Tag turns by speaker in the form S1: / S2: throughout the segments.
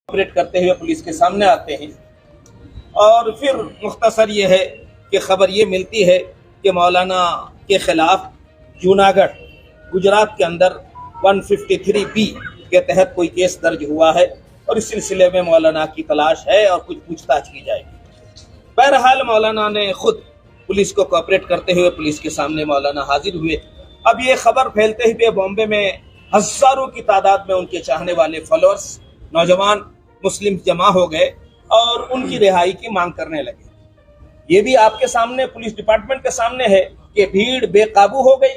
S1: Operate करते हुए police के सामने आते हैं और फिर मुख्तसर ये है कि खबर ये मिलती है कि मौलाना के खिलाफ जूनागढ़ गुजरात के अंदर 153B के तहत कोई केस दर्ज हुआ है और इस सिलसिले में मौलाना की तलाश है और कुछ पूछताछ की जाएगी। बहरहाल मौलाना ने खुद पुलिस को कोऑपरेट करते हुए पुलिस के सामने मौलाना हाजिर हुए। अब ये खबर फैलते हुए बॉम्बे में हजारों की तादाद में उनके चाहने वाले फॉलोअर्स नौजवान मुस्लिम जमा हो गए और उनकी रिहाई की मांग करने लगे। ये भी आपके सामने पुलिस डिपार्टमेंट के सामने है कि भीड़ बेकाबू हो गई।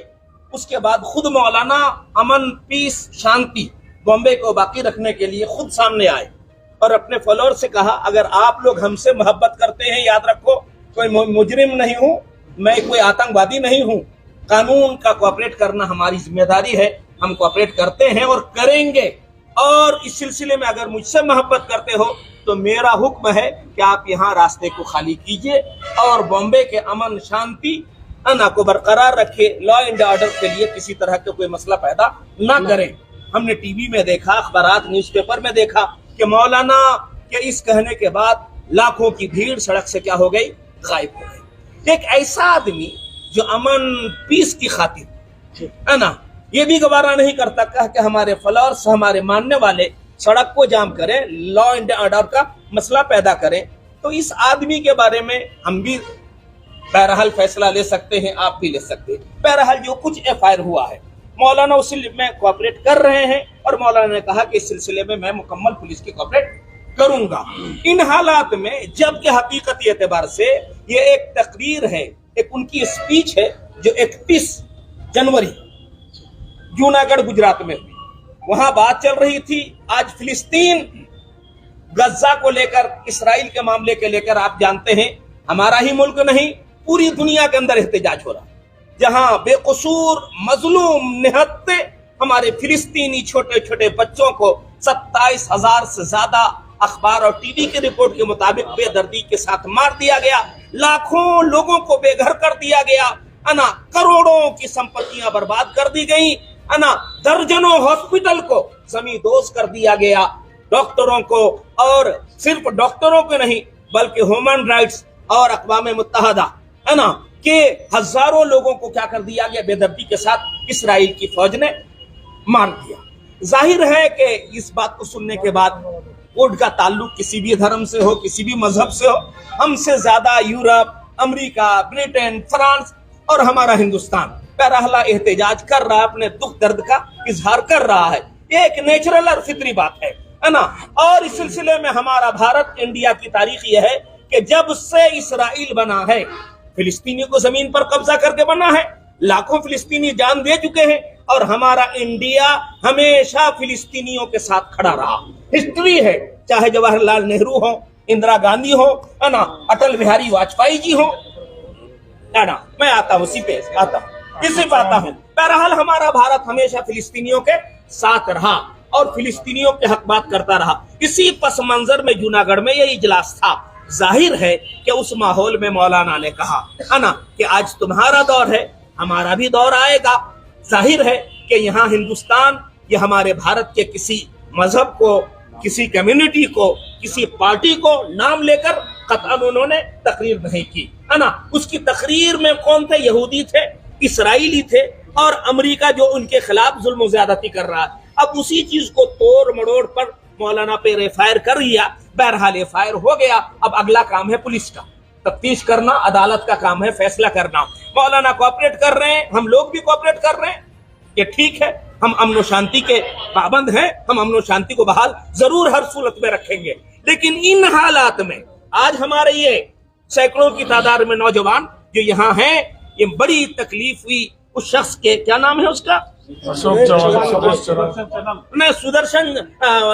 S1: उसके बाद खुद मौलाना अमन पीस शांति बॉम्बे को बाकी रखने के लिए खुद सामने आए और अपने फॉलोअर से कहा, अगर आप लोग हमसे मोहब्बत करते हैं, याद रखो कोई मुजरिम नहीं हूं मैं, कोई आतंकवादी नहीं हूं, कानून का कोऑपरेट करना हमारी जिम्मेदारी है, हम कोऑपरेट करते हैं और करेंगे। और इस सिलसिले में अगर मुझसे मोहब्बत करते हो तो मेरा हुक्म है कि आप यहाँ रास्ते को खाली कीजिए और बॉम्बे के अमन शांति को बरकरार रखे, लॉ एंड ऑर्डर के लिए किसी तरह का कोई मसला पैदा ना करें। हमने टीवी में देखा, अखबारात न्यूज़पेपर में देखा कि मौलाना के इस कहने के बाद लाखों की भीड़ सड़क से क्या हो गई, गायब हो गई। एक ऐसा आदमी जो अमन पीस की खातिर है ना, ये भी गवारा नहीं करता कि हमारे फॉलोअर्स, हमारे मानने वाले सड़क को जाम करें, लॉ एंड ऑर्डर का मसला पैदा करें। तो इस आदमी के बारे में हम भी बहरहाल फैसला ले सकते हैं, आप भी ले सकते हैं। बहरहाल जो कुछ FIR हुआ है, मौलाना उस में कोऑपरेट कर रहे हैं और मौलाना ने कहा कि इस सिलसिले में मैं मुकम्मल पुलिस की कोऑपरेट करूंगा। इन हालात में जबकि हकीकती एतबार से ये एक तकरीर है, एक उनकी स्पीच है जो 31 जनवरी जूनागढ़ गुजरात में हुई। वहां बात चल रही थी आज फिलिस्तीन गज्जा को लेकर, इसराइल के मामले के लेकर। आप जानते हैं हमारा ही मुल्क नहीं पूरी दुनिया के अंदर एहतजाज हो रहा, जहां बेकसूर मजलूम निहत्ते हमारे फिलिस्तीनी छोटे छोटे बच्चों को 27,000 से ज्यादा अखबार और टीवी की रिपोर्ट के मुताबिक बेदर्दी के साथ मार दिया गया, लाखों लोगों को बेघर कर दिया गया, अना करोड़ों की संपत्तियां बर्बाद कर दी गई, अना दर्जनों हॉस्पिटल को जमींदोज कर दिया गया, डॉक्टरों को, और सिर्फ डॉक्टरों को नहीं बल्कि ह्यूमन राइट्स और अक़वाम मुत्तहिदा है ना के हजारों लोगों को क्या कर दिया गया, बेदर्दी के साथ इसराइल की फौज ने मार दिया। जाहिर है कि इस बात को सुनने के बाद कोर्ट का ताल्लुक किसी भी धर्म से हो, किसी भी मजहब से हो, हमसे ज्यादा यूरोप, अमेरिका, ब्रिटेन, फ्रांस और हमारा हिंदुस्तान बहरहाल एहतजाज कर रहा है, अपने दुख दर्द का इजहार कर रहा है। ये एक नेचुरल और फितरी बात है ना। और इस सिलसिले में हमारा भारत, इंडिया की तारीख यह है कि जब से इसराइल बना है, फिलिस्तीनी को जमीन पर कब्जा करके बना है, लाखों फिलिस्तीनी जान दे चुके हैं और हमारा इंडिया हमेशा फिलिस्तीनियों के साथ खड़ा रहा। हिस्ट्री है, चाहे जवाहरलाल नेहरू हो, इंदिरा गांधी हो, है ना, अटल बिहारी वाजपेयी जी हो, है ना, मैं आता हूँ इसी पे आता हूँ। बहरहाल हमारा भारत हमेशा फिलिस्तीनियों के साथ रहा और फिलिस्तीनियों के हक बात करता रहा। इसी पस मंजर में जूनागढ़ में यह इजलास था। जाहिर है कि उस माहौल में मौलाना ने कहा है ना कि आज तुम्हारा दौर है, हमारा भी दौर आएगा। जाहिर है कि यहाँ हिंदुस्तान, ये हमारे भारत के किसी मजहब को, किसी कम्युनिटी को, किसी पार्टी को नाम लेकर कतई उन्होंने तकरीर नहीं की, है ना। उसकी तकरीर में कौन थे? यहूदी थे, इसराइली थे और अमेरिका जो उनके खिलाफ जुल्म ज्यादती कर रहा है। अब उसी चीज को तोड़ मड़ोड़ पर मौलाना पे FIR कर लिया। बहरहाल FIR हो गया। अब अगला काम है पुलिस का, तफ्तीश करना, अदालत का काम है फैसला करना। मौलाना कोऑपरेट कर रहे हैं, हम लोग भी कोऑपरेट कर रहे हैं, ये ठीक है। हम अमन और शांति के पाबंद हैं, हम अमन और शांति को बहाल जरूर हर सूरत में रखेंगे। लेकिन इन हालात में आज हमारे ये सैकड़ों की तादाद में नौजवान जो यहाँ हैं, ये बड़ी तकलीफ हुई उस शख्स के, क्या नाम है उसका, सुदर्शन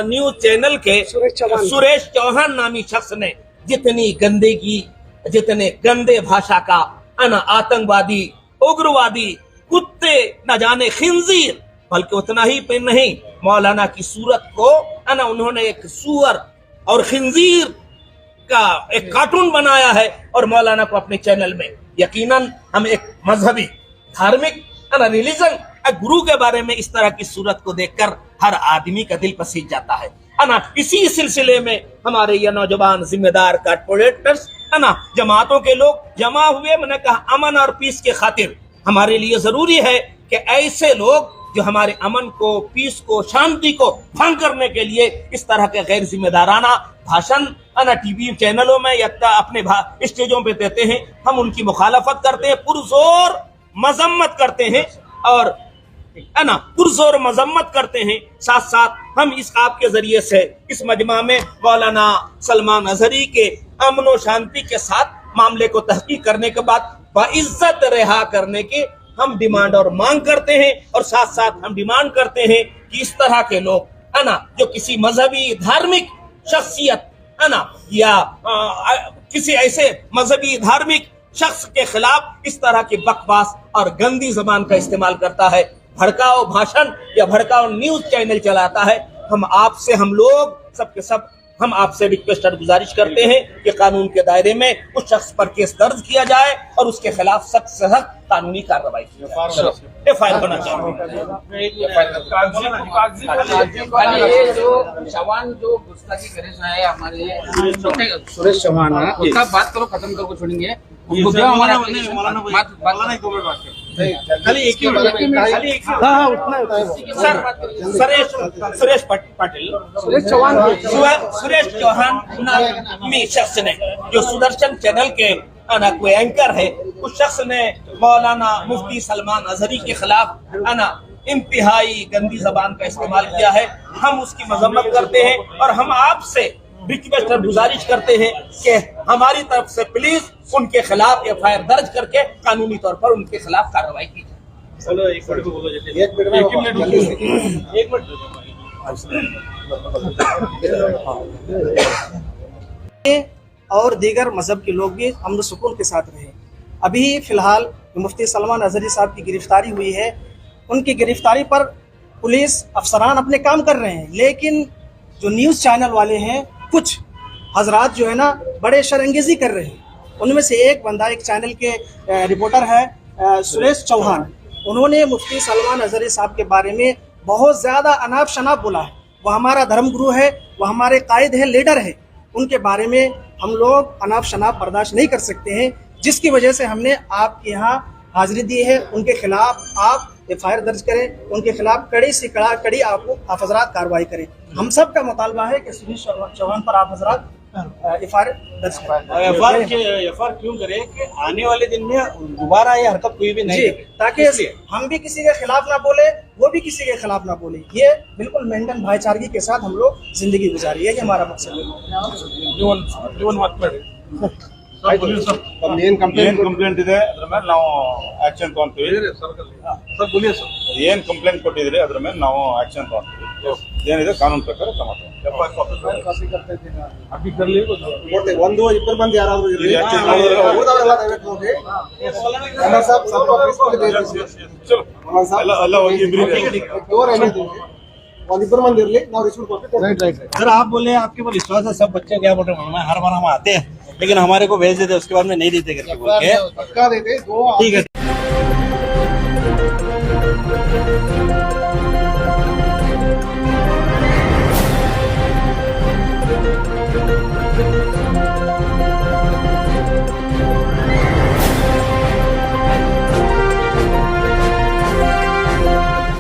S1: न्यूज चैनल के सुरेश चौहान नामी शख्स ने जितनी गंदगी, जितने गंदे भाषा का आतंकवादी, उग्रवादी, कुत्ते, न जाने खिंजीर, बल्कि उतना ही पे नहीं, मौलाना की सूरत को उन्होंने एक सूअर और खिंजीर का एक कार्टून बनाया है और मौलाना को अपने चैनल में। यकीनन हम एक मजहबी, धार्मिक, रिलीजन गुरु के बारे में इस तरह की सूरत को देखकर हर आदमी का दिल पसीज जाता है। है ना। इसी सिलसिले में हमारे ये नौजवान जिम्मेदार कॉर्पोरेटर्स है ना, जमातों के लोग जमा हुए। मैंने कहा अमन और पीस के खातिर हमारे लिए जरूरी है कि ऐसे लोग जो हमारे अमन को, पीस को, शांति को भंग करने के लिए इस तरह के गैर जिम्मेदाराना भाषण ना टीवी चैनलों में या अपने स्टेजों पे देते हैं, हम उनकी मुखालफत करते हैं, पुरजोर मजम्मत करते हैं और है ना पुरजोर मजम्मत करते हैं। साथ साथ हम इस आपके जरिए से इस मजमा में मौलाना सलमान अजहरी के अमन और शांति के साथ मामले को तहकीक करने के बाद बाइज्जत रिहा करने के हम डिमांड और मांग करते हैं। और साथ साथ हम डिमांड करते हैं कि इस तरह के लोग है ना, जो किसी मजहबी धार्मिक शख्सियत है ना या किसी ऐसे मजहबी धार्मिक शख्स के खिलाफ इस तरह की बकवास और गंदी जबान का इस्तेमाल करता है, भड़काओ भाषण या भड़काओ न्यूज चैनल चलाता है, हम लोग सबके सब हम आपसे रिक्वेस्ट और गुजारिश करते हैं कि कानून के दायरे में उस शख्स पर केस दर्ज किया जाए और उसके खिलाफ सख्त से सख्त कानूनी कार्रवाई की जाए। एफआईआर होना चाहिए।
S2: ये जो चौहान जो गुस्ताखी करे है हमारे सुरेश चौहान, उसका बात करो, खत्म करो, छोड़ेंगे उनको क्या हमारा
S1: सुरेश पाटिल, सुरेश चौहान नामी शख्स ने जो सुदर्शन चैनल के कोई एंकर है, उस शख्स ने मौलाना मुफ्ती सलमान अजहरी के खिलाफ इंतहाई गंदी जबान का इस्तेमाल किया है। हम उसकी मजम्मत करते हैं और हम आपसे रिक्वेस्ट और गुजारिश करते हैं कि हमारी तरफ से प्लीज उनके खिलाफ एफआईआर दर्ज करके कानूनी तौर पर उनके खिलाफ कार्रवाई की
S3: जाए और दीगर मजहब के लोग भी अमन सुकून के साथ रहे। अभी फिलहाल मुफ्ती सलमान अजहरी साहब की गिरफ्तारी हुई है, उनकी गिरफ्तारी पर पुलिस अफसरान अपने काम कर रहे हैं, लेकिन जो न्यूज़ चैनल वाले हैं, कुछ हजरात जो है ना बड़े शर्मंगेज़ी कर रहे हैं। उनमें से एक बंदा, एक चैनल के रिपोर्टर है सुरेश चौहान, उन्होंने मुफ्ती सलमान अजहरी साहब के बारे में बहुत ज़्यादा अनाप शनाप बोला है। वह हमारा धर्मगुरु है, वह हमारे कायद है, लीडर है, उनके बारे में हम लोग अनाप शनाप बर्दाश्त नहीं कर सकते हैं, जिसकी वजह से हमने आपके यहाँ हाजिरी दी है। उनके खिलाफ आप एफआईआर दर्ज करें, उनके खिलाफ कड़ी से कड़ी आप हजरात कार्रवाई करें। हम सब का मुतालबा है कि सुरेश चौहान पर आप हजरात एफआईआर दर्ज करें।
S4: एफआईआर क्यों करें कि आने वाले दिन में दोबारा ये हरकत कोई भी नहीं,
S3: ताकि हम भी किसी के खिलाफ ना बोले, वो भी किसी के खिलाफ ना बोले। ये बिल्कुल मेंटन भाईचारगी के साथ हम लोग जिंदगी गुजारी, यही हमारा मकसद है।
S4: ಏನ್ ಕಂಪ್ಲೇಂಟ್ ಇದೆ ಅದ್ರ ಮೇಲೆ ನಾವು ಆಕ್ಷನ್ ತಗೊಂತೀವಿ ಸರ್. बोलिए सर, ಏನ್ ಕಂಪ್ಲೇಂಟ್ ಕೊಟ್ಟಿದ್ರಿ ಅದ್ರ ಮೇಲೆ ನಾವು ಆಕ್ಷನ್ ತಗೊಂತೀವಿ, ಏನಿದೆ ಕಾನೂನು ಪ್ರಕಾರ ಕ್ರಮ ತಗೊಂತೀವಿ.
S5: ಒಂದು ಇಬ್ಬರು ಮಂದಿ ಯಾರಾದ್ರೂ ಇರಲಿ, इब्बर मंदिर ले ना रिस्पॉन्स करते। राइट
S4: सर, आप बोले आपके ऊपर विश्वास है, सब बच्चे क्या बोल रहे हैं, हर बार हम आते हैं लेकिन हमारे को भेज देते, उसके बाद में नहीं देते करके बोल के
S5: पक्का देते।
S4: ठीक है।